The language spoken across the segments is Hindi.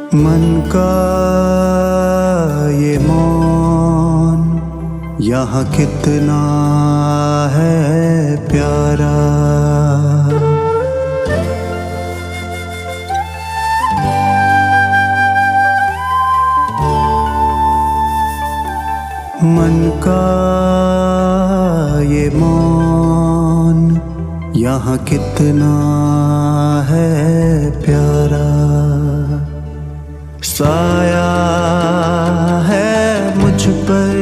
मन का ये मौन यहाँ कितना है प्यारा। मन का ये मौन यहाँ कितना है प्यारा। साया है मुझ पर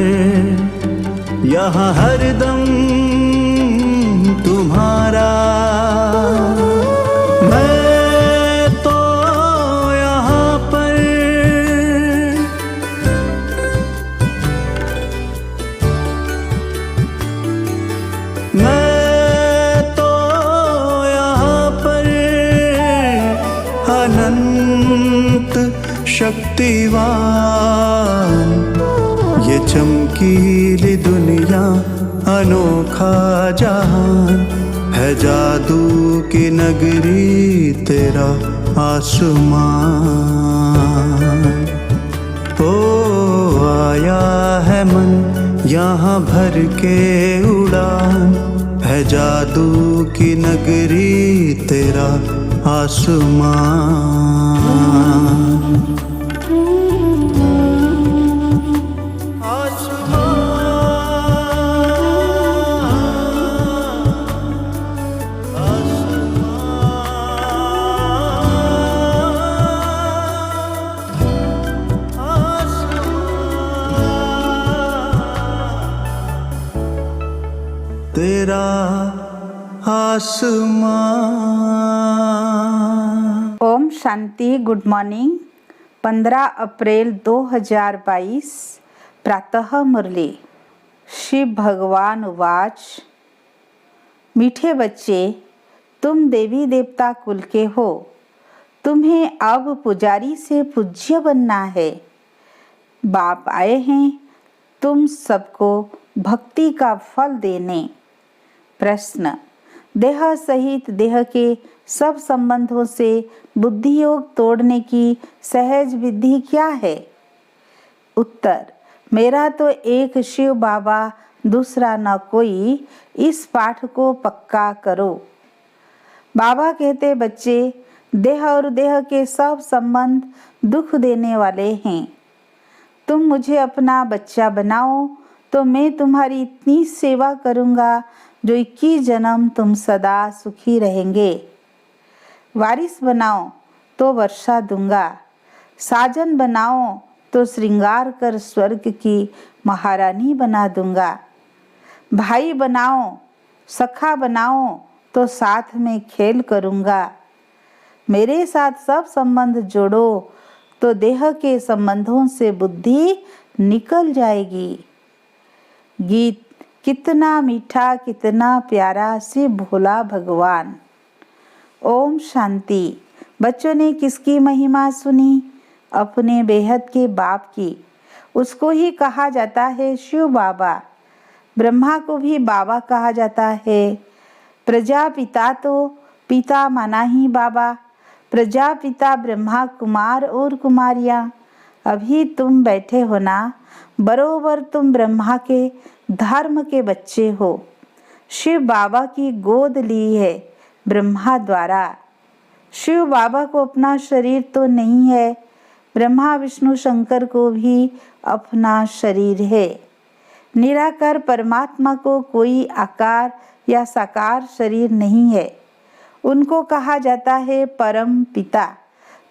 यहाँ हरदम तुम्हारा। मैं तो यहाँ पर अनंत शक्तिवान। ये चमकीली दुनिया अनोखा जहान है, जादू की नगरी तेरा आसमान। ओ आया है मन यहाँ भर के उड़ान, है जादू की नगरी तेरा आसमान। तेरा आसमान। ओम शांति। Good morning. 15 अप्रैल 2022 प्रातः मुरली। शिव भगवान उवाच। मीठे बच्चे, तुम देवी देवता कुल के हो, तुम्हें अब पुजारी से पूज्य बनना है। बाप आए हैं तुम सबको भक्ति का फल देने। प्रश्न, देह सहित देह के सब संबंधों से बुद्धि योग तोड़ने की सहज विधि क्या है? उत्तर, मेरा तो एक शिव बाबा, दूसरा न कोई। इस पाठ को पक्का करो। बाबा कहते, बच्चे, देह और देह के सब संबंध दुख देने वाले हैं। तुम मुझे अपना बच्चा बनाओ तो मैं तुम्हारी इतनी सेवा करूँगा जो 21 जन्म तुम सदा सुखी रहेंगे। वारिस बनाओ तो वर्षा दूंगा, साजन बनाओ तो श्रृंगार कर स्वर्ग की महारानी बना दूंगा। भाई बनाओ, सखा बनाओ तो साथ में खेल करूंगा। मेरे साथ सब संबंध जोड़ो तो देह के संबंधों से बुद्धि निकल जाएगी। गीत कितना मीठा, कितना प्यारा शिव भोला भगवान। ओम शांति। बच्चों ने किसकी महिमा सुनी? अपने बेहद के बाप की। उसको ही कहा जाता है शिव बाबा। ब्रह्मा को भी बाबा कहा जाता है। प्रजापिता तो पिता माना ही बाबा। प्रजापिता ब्रह्मा, कुमार और कुमारियाँ। अभी तुम बैठे हो ना, बरोबर तुम ब्रह्मा के धर्म के बच्चे हो। शिव बाबा की गोद ली है ब्रह्मा द्वारा। शिव बाबा को अपना शरीर तो नहीं है, ब्रह्मा विष्णु शंकर को भी अपना शरीर है। निराकार परमात्मा को कोई आकार या साकार शरीर नहीं है। उनको कहा जाता है परम पिता।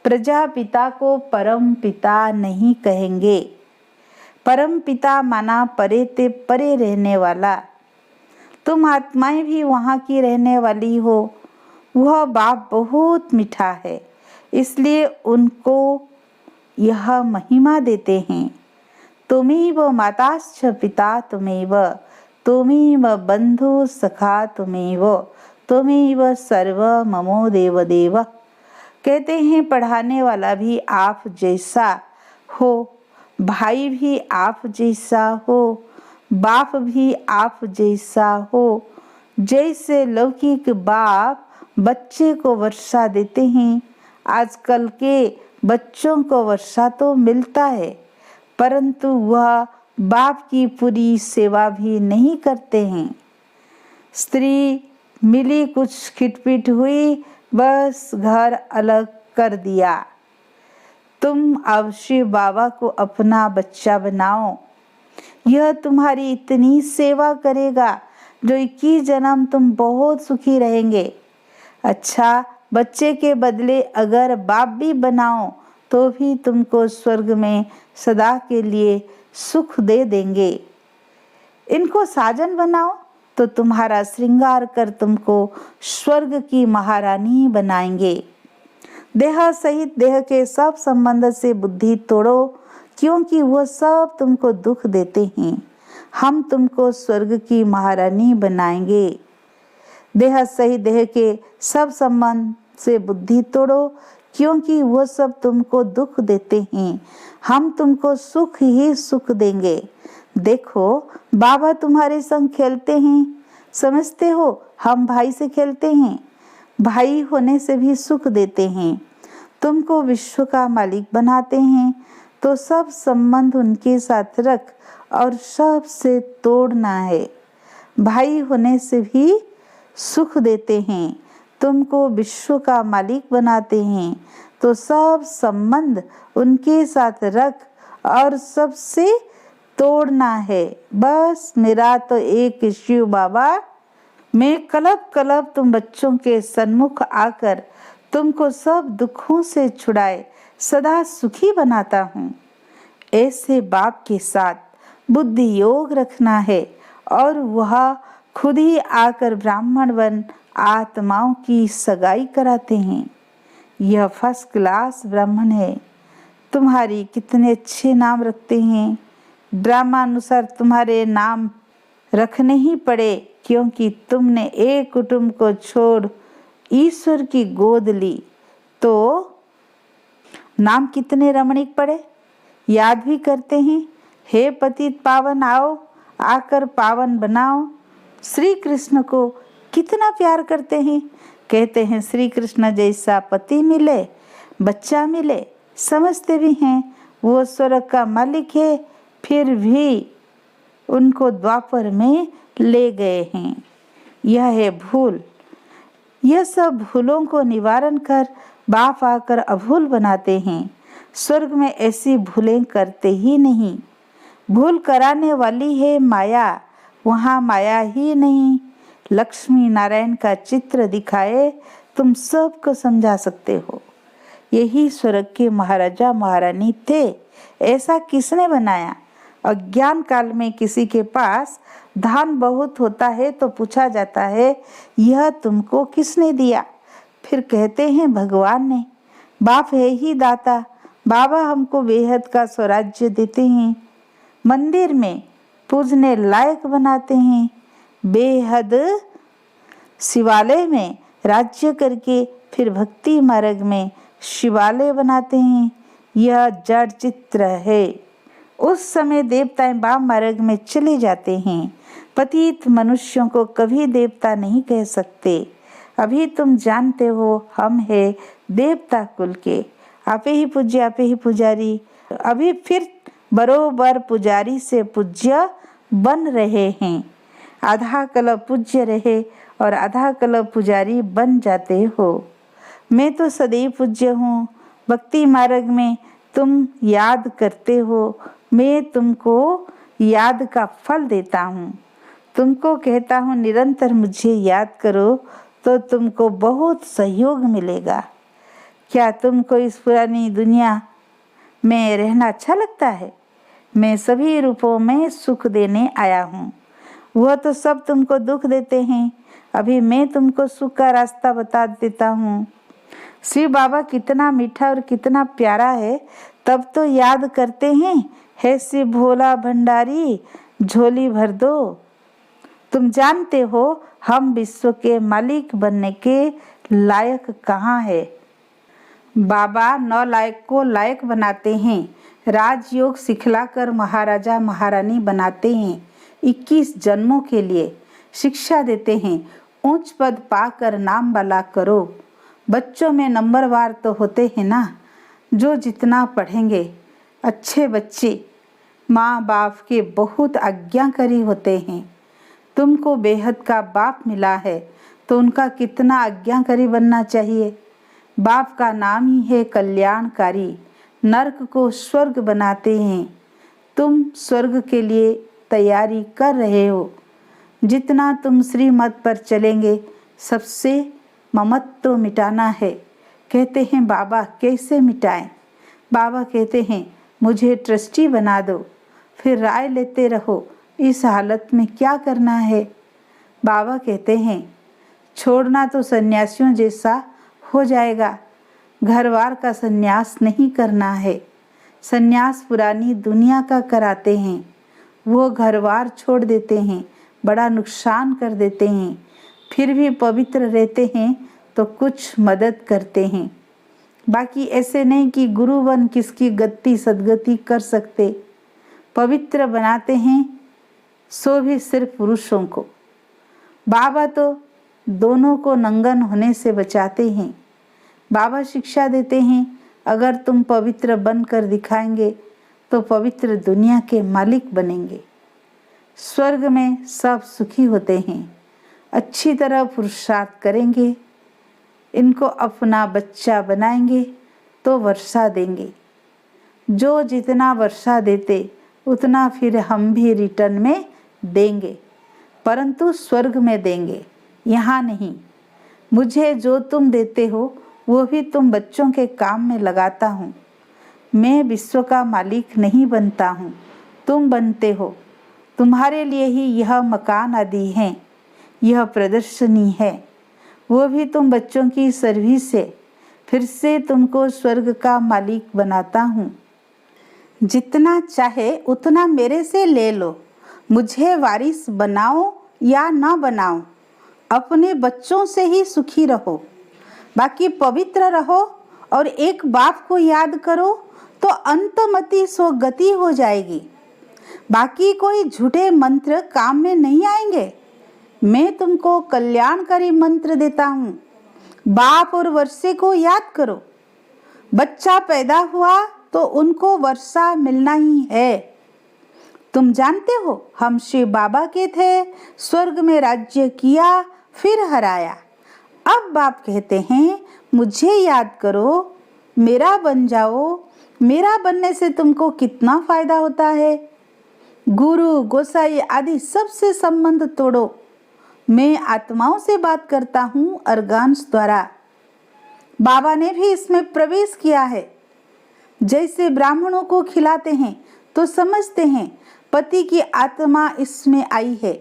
प्रजापिता को परम पिता नहीं कहेंगे। परम पिता माना परे ते परे रहने वाला। तुम आत्माएं भी वहाँ की रहने वाली हो। वह बाप बहुत मीठा है, इसलिए उनको यह महिमा देते हैं। तुमेव माताश्च पिता तुमेव, तुमेव बंधु सखा तुमेव, तुमेव सर्व ममो देव देव। कहते हैं पढ़ाने वाला भी आप जैसा हो, भाई भी आप जैसा हो, बाप भी आप जैसा हो। जैसे लौकिक बाप बच्चे को वर्षा देते हैं, आजकल के बच्चों को वर्षा तो मिलता है, परंतु वह बाप की पूरी सेवा भी नहीं करते हैं। स्त्री मिली, कुछ खिटपिट हुई, बस घर अलग कर दिया। तुम अब शिव बाबा को अपना बच्चा बनाओ। यह तुम्हारी इतनी सेवा करेगा जो 21 जन्म तुम बहुत सुखी रहेंगे। अच्छा, बच्चे के बदले अगर बाप भी बनाओ तो भी तुमको स्वर्ग में सदा के लिए सुख दे देंगे। इनको साजन बनाओ तो तुम्हारा श्रृंगार कर तुमको स्वर्ग की महारानी बनाएंगे। देह सहित देह के सब संबंध से बुद्धि तोड़ो, क्योंकि वह सब तुमको दुख देते हैं। हम तुमको स्वर्ग की महारानी बनाएंगे। देह सहित देह के सब संबंध से बुद्धि तोड़ो, क्योंकि वह सब तुमको दुख देते हैं। हम तुमको सुख ही सुख देंगे। देखो, बाबा तुम्हारे संग खेलते हैं, समझते हो हम भाई से खेलते हैं। भाई होने से भी सुख देते हैं। तुमको विश्व का मालिक बनाते हैं, तो सब संबंध उनके साथ रख और सब से तोड़ना है। भाई होने से भी सुख देते हैं। तुमको विश्व का मालिक बनाते हैं, तो सब संबंध उनके साथ रख और सबसे तोड़ना है। बस मेरा तो एक शिव बाबा, मैं कलब कलब तुम बच्चों के सन्मुख आकर तुमको सब दुखों से छुड़ाए सदा सुखी बनाता हूँ। ऐसे बाप के साथ बुद्धि योग रखना है और वह खुद ही आकर ब्राह्मण बन आत्माओं की सगाई कराते हैं। यह फर्स्ट क्लास ब्राह्मण है। तुम्हारी कितने अच्छे नाम रखते हैं। ड्रामा अनुसार तुम्हारे नाम रखने ही पड़े, क्योंकि तुमने एक कुटुंब को छोड़ ईश्वर की गोद ली। तो नाम कितने रमणीक पड़े, याद भी करते हैं। हे पतित पावन, आओ आकर पावन बनाओ। श्री कृष्ण को कितना प्यार करते हैं। कहते हैं श्री कृष्ण जैसा पति मिले, बच्चा मिले। समझते भी हैं वो स्वर्ग का मालिक है, फिर भी उनको द्वापर में ले गए हैं। यह है भूल। यह सब भूलों को निवारण कर बाप आकर अभूल बनाते हैं। स्वर्ग में ऐसी भूलें करते ही नहीं। भूल कराने वाली है माया, वहाँ माया ही नहीं। लक्ष्मी नारायण का चित्र दिखाए तुम सबको समझा सकते हो। यही स्वर्ग के महाराजा महारानी थे। ऐसा किसने बनाया? अज्ञान काल में किसी के पास धन बहुत होता है तो पूछा जाता है, यह तुमको किसने दिया? फिर कहते हैं भगवान ने। बाप है ही दाता। बाबा हमको बेहद का स्वराज्य देते हैं, मंदिर में पूजने लायक बनाते हैं, बेहद शिवालय में राज्य करके फिर भक्ति मार्ग में शिवालय बनाते हैं। यह जड़ चित्र है। उस समय देवताएं वाम मार्ग में चले जाते हैं। पतित मनुष्यों को कभी देवता नहीं कह सकते। अभी तुम जानते हो हम है देवता कुल के, आपे ही पूज्य आपे ही पुजारी। अभी फिर बरोबर पुजारी से पूज्य बन रहे हैं। आधा कल्प पूज्य रहे और आधा कल्प पुजारी बन जाते हो। मैं तो सदैव पूज्य हूँ। भक्ति मार्ग में तुम याद करते हो, मैं तुमको याद का फल देता हूँ। तुमको कहता हूँ निरंतर मुझे याद करो तो तुमको बहुत सहयोग मिलेगा। क्या तुमको इस पुरानी दुनिया में रहना अच्छा लगता है? मैं सभी रूपों में सुख देने आया हूँ। वह तो सब तुमको दुख देते हैं। अभी मैं तुमको सुख का रास्ता बता देता हूँ। शिव बाबा कितना मीठा और कितना प्यारा है, तब तो याद करते हैं, हे शिव भोला भंडारी झोली भर दो। तुम जानते हो हम विश्व के मालिक बनने के लायक कहाँ है। बाबा नालायक को लायक बनाते हैं। राजयोग सिखलाकर महाराजा महारानी बनाते हैं। 21 जन्मों के लिए शिक्षा देते हैं। ऊंच पद पाकर नाम वाला करो। बच्चों में नंबरवार तो होते हैं ना। जो जितना पढ़ेंगे। अच्छे बच्चे माँ बाप के बहुत आज्ञाकारी होते हैं। तुमको बेहद का बाप मिला है तो उनका कितना आज्ञाकारी बनना चाहिए। बाप का नाम ही है कल्याणकारी, नरक को स्वर्ग बनाते हैं। तुम स्वर्ग के लिए तैयारी कर रहे हो। जितना तुम श्रीमत पर चलेंगे सबसे ममत्व मिटाना है। कहते हैं बाबा कैसे मिटाएं? बाबा कहते हैं मुझे ट्रस्टी बना दो, फिर राय लेते रहो इस हालत में क्या करना है। बाबा कहते हैं छोड़ना तो सन्यासियों जैसा हो जाएगा, घरवार का सन्यास नहीं करना है। सन्यास पुरानी दुनिया का कराते हैं, वो घरवार छोड़ देते हैं, बड़ा नुकसान कर देते हैं। फिर भी पवित्र रहते हैं तो कुछ मदद करते हैं। बाकी ऐसे नहीं कि गुरु बन किसकी गति सदगति कर सकते। पवित्र बनाते हैं सो भी सिर्फ पुरुषों को। बाबा तो दोनों को नंगन होने से बचाते हैं। बाबा शिक्षा देते हैं अगर तुम पवित्र बनकर दिखाएंगे तो पवित्र दुनिया के मालिक बनेंगे। स्वर्ग में सब सुखी होते हैं। अच्छी तरह पुरुषार्थ करेंगे, इनको अपना बच्चा बनाएंगे तो वर्षा देंगे। जो जितना वर्षा देते उतना फिर हम भी रिटर्न में देंगे, परंतु स्वर्ग में देंगे, यहाँ नहीं। मुझे जो तुम देते हो वो भी तुम बच्चों के काम में लगाता हूँ। मैं विश्व का मालिक नहीं बनता हूँ, तुम बनते हो। तुम्हारे लिए ही यह मकान आदि हैं, यह प्रदर्शनी है, वो भी तुम बच्चों की सर्विस से। फिर से तुमको स्वर्ग का मालिक बनाता हूँ। जितना चाहे उतना मेरे से ले लो, मुझे वारिस बनाओ या ना बनाओ, अपने बच्चों से ही सुखी रहो। बाकी पवित्र रहो और एक बाप को याद करो तो अंतमति स्वगति हो जाएगी। बाकी कोई झूठे मंत्र काम में नहीं आएंगे। मैं तुमको कल्याणकारी मंत्र देता हूँ। बाप और वर्षे को याद करो। बच्चा पैदा हुआ तो उनको वर्षा मिलना ही है। तुम जानते हो हम शिव बाबा के थे, स्वर्ग में राज्य किया फिर हराया। अब बाप कहते हैं मुझे याद करो, मेरा बन जाओ। मेरा बनने से तुमको कितना फायदा होता है। गुरु गोसाई आदि सबसे संबंध तोड़ो। मैं आत्माओं से बात करता हूँ अर्गान्स द्वारा। बाबा ने भी इसमें प्रवेश किया है। जैसे ब्राह्मणों को खिलाते हैं तो समझते हैं पति की आत्मा इसमें आई है।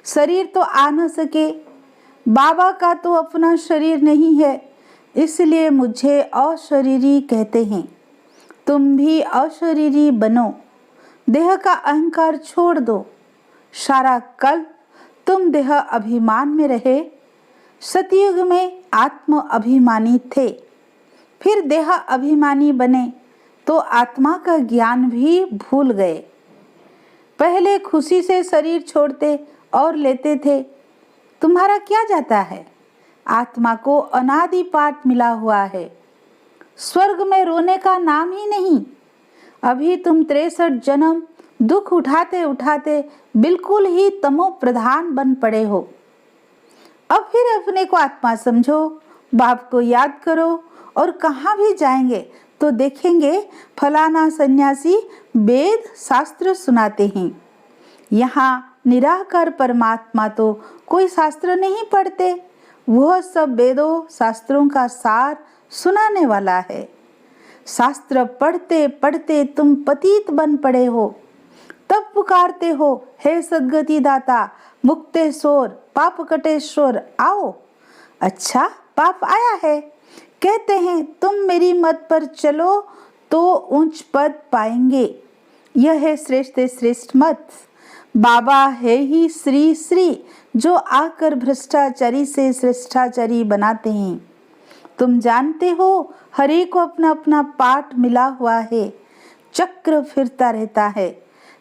शरीर तो आ न सके, बाबा का तो अपना शरीर नहीं है, इसलिए मुझे अशरीरी कहते हैं। तुम भी अशरीरी बनो, देह का अहंकार छोड़ दो। सारा कल तुम देह अभिमान में रहे। सतयुग में आत्म अभिमानी थे, फिर देह अभिमानी बने तो आत्मा का ज्ञान भी भूल गए। पहले खुशी से शरीर छोड़ते और लेते थे। तुम्हारा क्या जाता है? आत्मा को अनादि पाठ मिला हुआ है। स्वर्ग में रोने का नाम ही नहीं। अभी तुम 63 जन्म दुख उठाते उठाते बिल्कुल ही तमो प्रधान बन पड़े हो। अब फिर अपने को आत्मा समझो, बाप को याद करो और कहाँ भी जाएंगे तो देखेंगे फलाना सन्यासी वेद शास्त्र सुनाते हैं। यहाँ निराकार परमात्मा तो कोई शास्त्र नहीं पढ़ते, वह सब वेदों शास्त्रों का सार सुनाने वाला है। शास्त्र पढ़ते पढ़ते तुम पतित बन पड़े हो, तब पुकारते हो हे सद्गति दाता मुक्तेश्वर पाप कटेश्वर आओ। अच्छा पाप आया है, कहते हैं तुम मेरी मत पर चलो तो ऊंच पद पाएंगे। यह है श्रेष्ठ श्रेष्ठ मत। बाबा है ही श्री श्री जो आकर भ्रष्टाचारी से श्रेष्ठाचारी बनाते हैं। तुम जानते हो हर एक को अपना अपना पाठ मिला हुआ है, चक्र फिरता रहता है।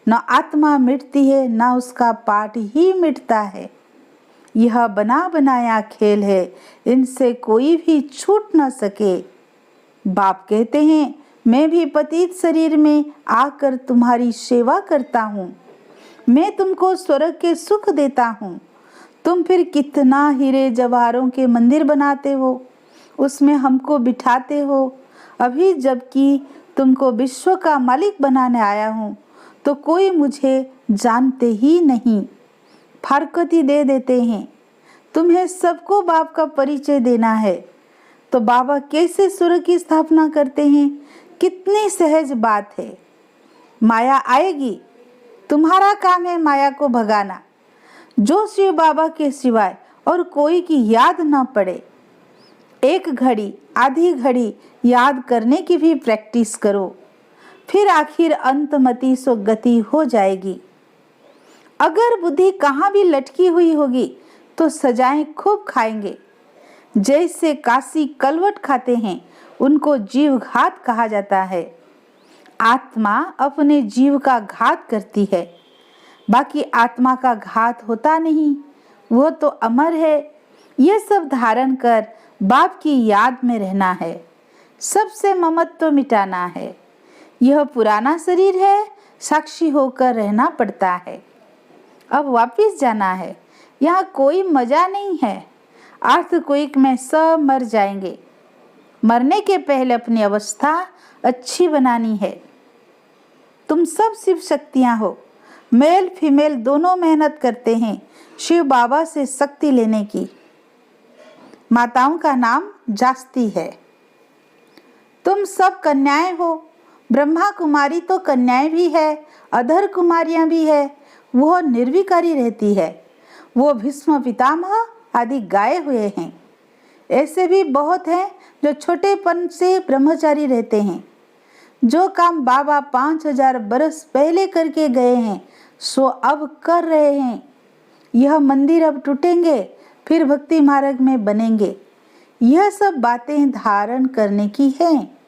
न आत्मा मिटती है न उसका पाठ ही मिटता है। यह बना बनाया खेल है, इनसे कोई भी छूट न सके। बाप कहते हैं, मैं भी पतित शरीर में आकर तुम्हारी सेवा करता हूँ। मैं तुमको स्वर्ग के सुख देता हूँ। तुम फिर कितना हीरे जवाहरों के मंदिर बनाते हो, उसमें हमको बिठाते हो। अभी जबकि तुमको विश्व का मालिक बनाने आया हूँ, तो कोई मुझे जानते ही नहीं, फारकती दे देते हैं। तुम्हें सबको बाप का परिचय देना है, तो बाबा कैसे स्वर्ग की स्थापना करते हैं? कितनी सहज बात है। माया आएगी, तुम्हारा काम है माया को भगाना। जो शिव बाबा के सिवाय और कोई की याद न पड़े, एक घड़ी आधी घड़ी याद करने की भी प्रैक्टिस करो, फिर आखिर अंतमति सुगति हो जाएगी। अगर बुद्धि कहाँ भी लटकी हुई होगी तो सजाएं खूब खाएंगे। जैसे काशी कलवट खाते हैं, उनको जीव घात कहा जाता है। आत्मा अपने जीव का घात करती है, बाकी आत्मा का घात होता नहीं, वो तो अमर है। ये सब धारण कर बाप की याद में रहना है, सबसे ममत्व मिटाना है। यह पुराना शरीर है, साक्षी होकर रहना पड़ता है। अब वापिस जाना है, यहाँ कोई मजा नहीं है। अर्थक्वेक में सब मर जाएंगे। मरने के पहले अपनी अवस्था अच्छी बनानी है। तुम सब शिव शक्तियाँ हो, मेल फीमेल दोनों मेहनत करते हैं शिव बाबा से शक्ति लेने की। माताओं का नाम जास्ती है। तुम सब कन्याएं हो। ब्रह्मा कुमारी तो कन्याएं भी है, अधर कुमारियां भी है। वह निर्विकारी रहती है। वो भीष्म पितामह आदि गाए हुए हैं। ऐसे भी बहुत हैं जो छोटेपन से ब्रह्मचारी रहते हैं। जो काम बाबा 5000 बरस पहले करके गए हैं, सो अब कर रहे हैं। यह मंदिर अब टूटेंगे, फिर भक्ति मार्ग में बनेंगे। यह सब बातें धारण करने की हैं।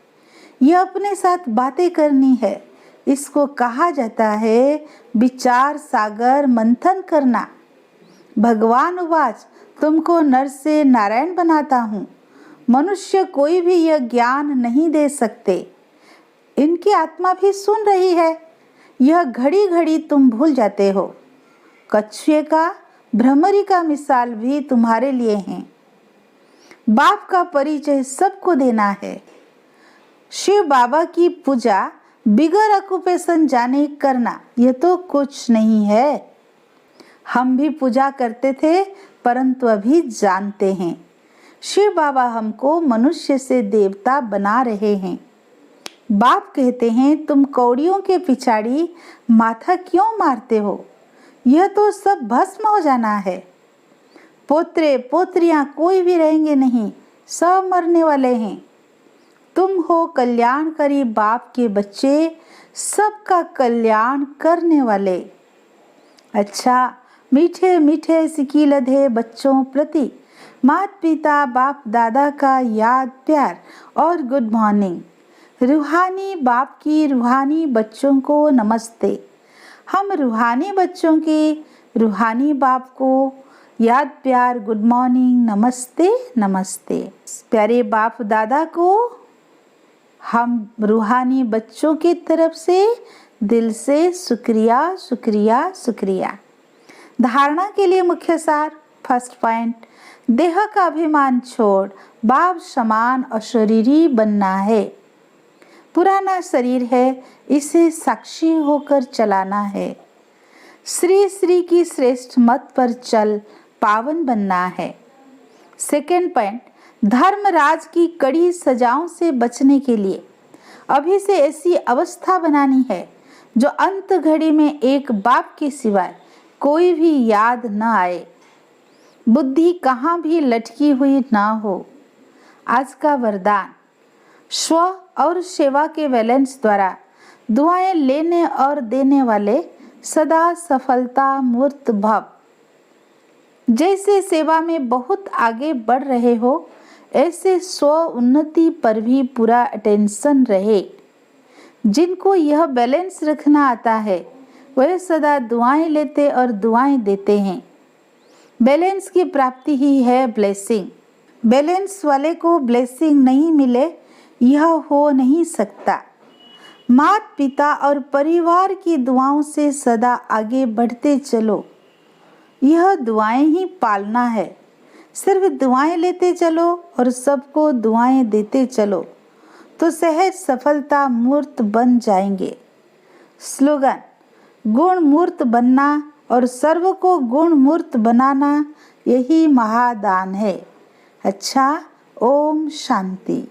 यह अपने साथ बातें करनी है। इसको कहा जाता है विचार सागर मंथन करना। भगवान उवाच, तुमको नर से नारायण बनाता हूँ। मनुष्य कोई भी यह ज्ञान नहीं दे सकते। इनकी आत्मा भी सुन रही है। यह घड़ी घड़ी तुम भूल जाते हो। कछुए का, भ्रमरी का मिसाल भी तुम्हारे लिए हैं। बाप का परिचय सबको देना है। शिव बाबा की पूजा बिगर ऑक्यूपेशन जाने करना, यह तो कुछ नहीं है। हम भी पूजा करते थे, परंतु अभी जानते हैं शिव बाबा हमको मनुष्य से देवता बना रहे हैं। बाप कहते हैं, तुम कौड़ियों के पिछाड़ी माथा क्यों मारते हो? यह तो सब भस्म हो जाना है। पोत्रे पोत्रियां कोई भी रहेंगे नहीं, सब मरने वाले हैं। तुम हो कल्याणकारी बाप के बच्चे, सबका कल्याण करने वाले। अच्छा, मीठे मीठे सिकी लधे बच्चों प्रति माता पिता बाप दादा का याद प्यार और गुड मॉर्निंग। रूहानी बाप की रूहानी बच्चों को नमस्ते। हम रूहानी बच्चों के रूहानी बाप को याद प्यार गुड मॉर्निंग नमस्ते नमस्ते। प्यारे बाप दादा को हम रूहानी बच्चों की तरफ से दिल से शुक्रिया शुक्रिया शुक्रिया। धारणा के लिए मुख्य सार, फर्स्ट पॉइंट, देह का अभिमान छोड़ बाप समान अशरीरी बनना है। पुराना शरीर है, इसे साक्षी होकर चलाना है। श्री श्री की श्रेष्ठ मत पर चल पावन बनना है। सेकेंड पॉइंट, धर्मराज की कड़ी सजाओं से बचने के लिए अभी से ऐसी अवस्था बनानी है जो अंत घड़ी में एक बाप के सिवाय कोई भी याद न आए। बुद्धि कहाँ भी लटकी हुई ना हो। आज का वरदान, स्व और सेवा के बैलेंस द्वारा दुआएं लेने और देने वाले सदा सफलता मूर्त भव। जैसे सेवा में बहुत आगे बढ़ रहे हो, ऐसे स्व उन्नति पर भी पूरा अटेंशन रहे। जिनको यह बैलेंस रखना आता है, वह सदा दुआएं लेते और दुआएं देते हैं। बैलेंस की प्राप्ति ही है ब्लेसिंग। बैलेंस वाले को ब्लेसिंग नहीं मिले, यह हो नहीं सकता। माता पिता और परिवार की दुआओं से सदा आगे बढ़ते चलो। यह दुआएं ही पालना है। सिर्फ दुआएं लेते चलो और सबको दुआएं देते चलो तो सहज सफलता मूर्त बन जाएंगे। स्लोगन: गुण मूर्त बनना और सर्व को गुण मूर्त बनाना यही महादान है। अच्छा, ओम शांति।